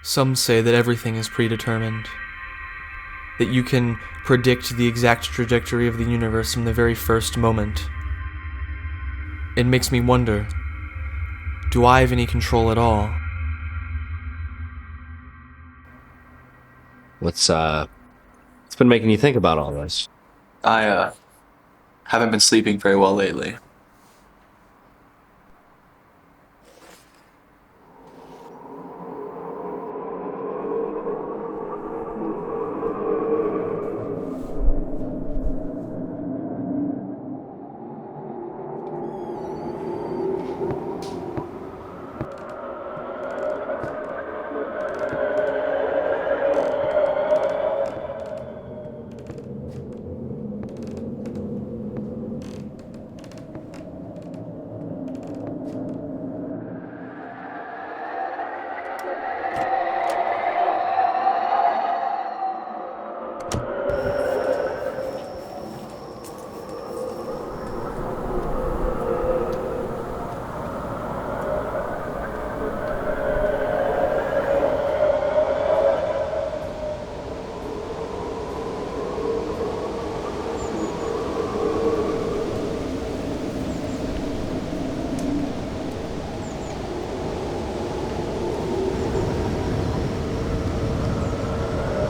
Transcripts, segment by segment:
Some say that everything is predetermined, that you can predict the exact trajectory of the universe from the very first moment. It makes me wonder, do I have any control at all? What's been making you think about all this? I haven't been sleeping very well lately.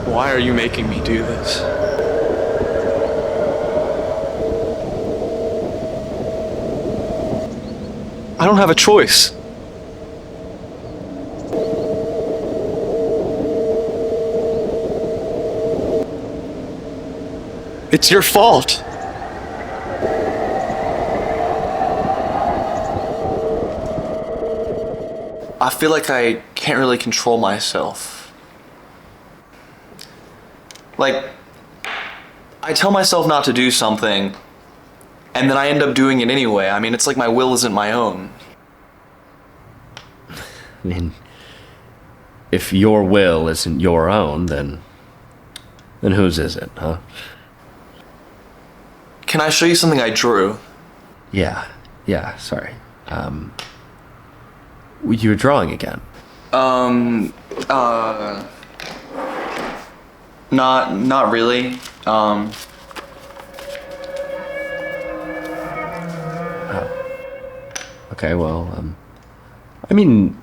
Why are you making me do this? I don't have a choice. It's your fault. I feel like I can't really control myself. Like, I tell myself not to do something, and then I end up doing it anyway. I mean, it's like my will isn't my own. I mean, if your will isn't your own, then whose is it, huh? Can I show you something I drew? Yeah, sorry. You were drawing again. Not really. Okay, well, I mean,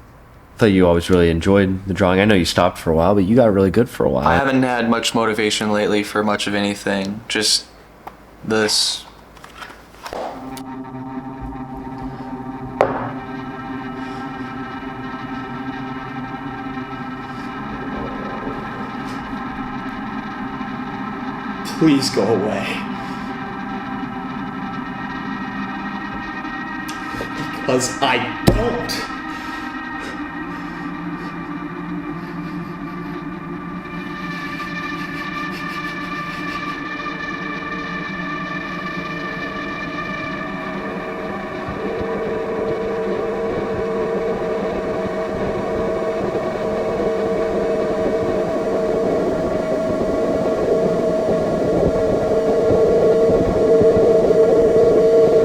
I thought you always really enjoyed the drawing. I know you stopped for a while, but you got really good for a while. I haven't had much motivation lately for much of anything. Just this. Please go away. Because I don't.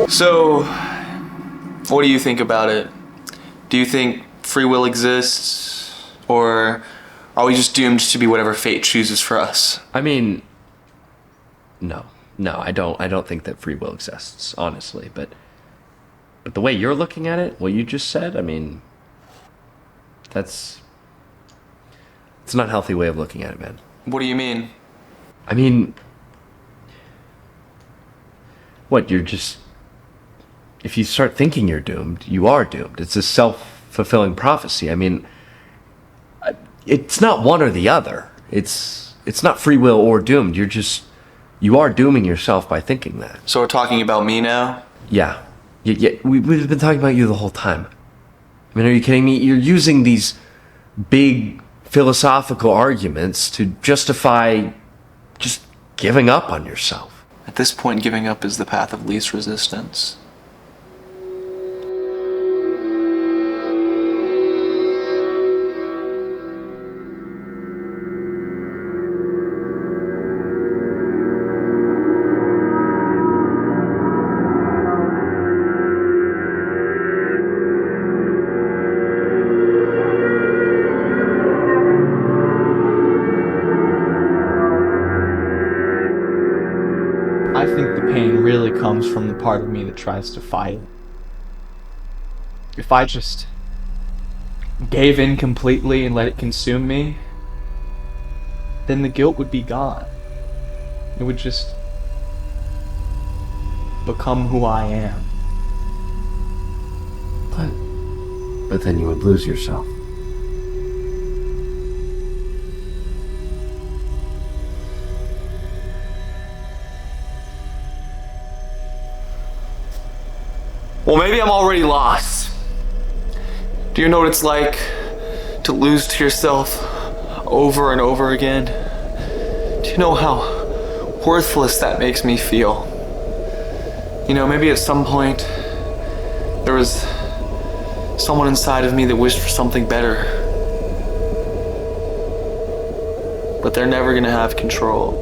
So, what do you think about it? Do you think free will exists? Or are we just doomed to be whatever fate chooses for us? I mean, no, I don't think that free will exists, honestly. But the way you're looking at it, what you just said, I mean, it's not a healthy way of looking at it, man. What do you mean? I mean, what, if you start thinking you're doomed, you are doomed. It's a self-fulfilling prophecy. I mean, it's not one or the other. It's not free will or doomed. You are dooming yourself by thinking that. So we're talking about me now? Yeah. We've been talking about you the whole time. I mean, are you kidding me? You're using these big philosophical arguments to justify just giving up on yourself. At this point, giving up is the path of least resistance. comes from the part of me that tries to fight it. If I just gave in completely and let it consume me, then the guilt would be gone. It would just become who I am. But then you would lose yourself. Well, maybe I'm already lost. Do you know what it's like to lose to yourself over and over again? Do you know how worthless that makes me feel? You know, maybe at some point there was someone inside of me that wished for something better, but they're never gonna have control.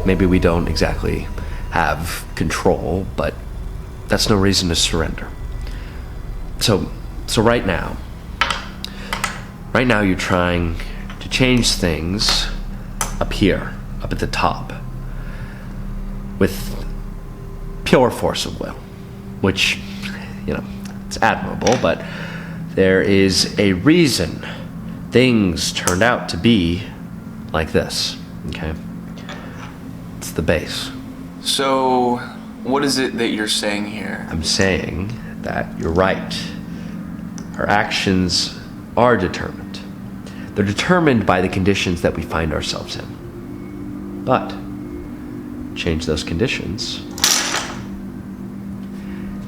Maybe we don't exactly have control, but that's no reason to surrender. So right now you're trying to change things up here, up at the top, with pure force of will, which, it's admirable, but there is a reason things turned out to be like this, okay? It's the base. So, what is it that you're saying here? I'm saying that you're right. Our actions are determined. They're determined by the conditions that we find ourselves in. But change those conditions,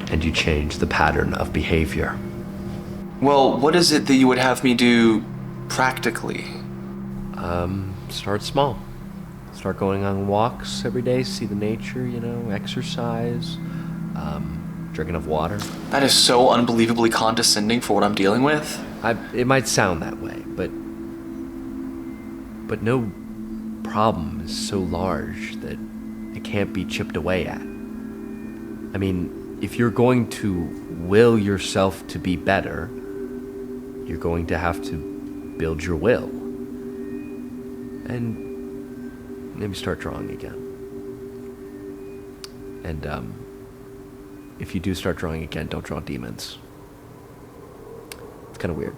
and you change the pattern of behavior. Well, what is it that you would have me do practically? Start small. Start going on walks every day, see the nature, exercise, drink enough water. That is so unbelievably condescending for what I'm dealing with. It might sound that way, but no problem is so large that it can't be chipped away at. I mean, if you're going to will yourself to be better, you're going to have to build your will. And maybe start drawing again. And if you do start drawing again, don't draw demons. It's kind of weird.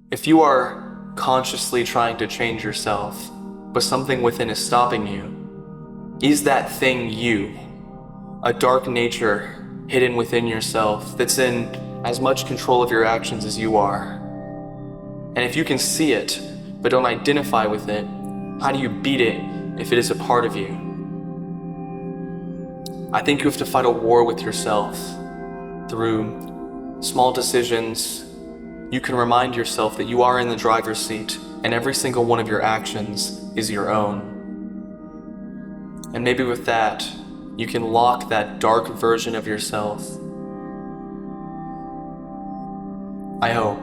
If you are consciously trying to change yourself, but something within is stopping you, is that thing you? A dark nature hidden within yourself that's in as much control of your actions as you are. And if you can see it, but don't identify with it, how do you beat it if it is a part of you? I think you have to fight a war with yourself through small decisions. You can remind yourself that you are in the driver's seat and every single one of your actions is your own. And maybe with that, you can lock that dark version of yourself. I hope.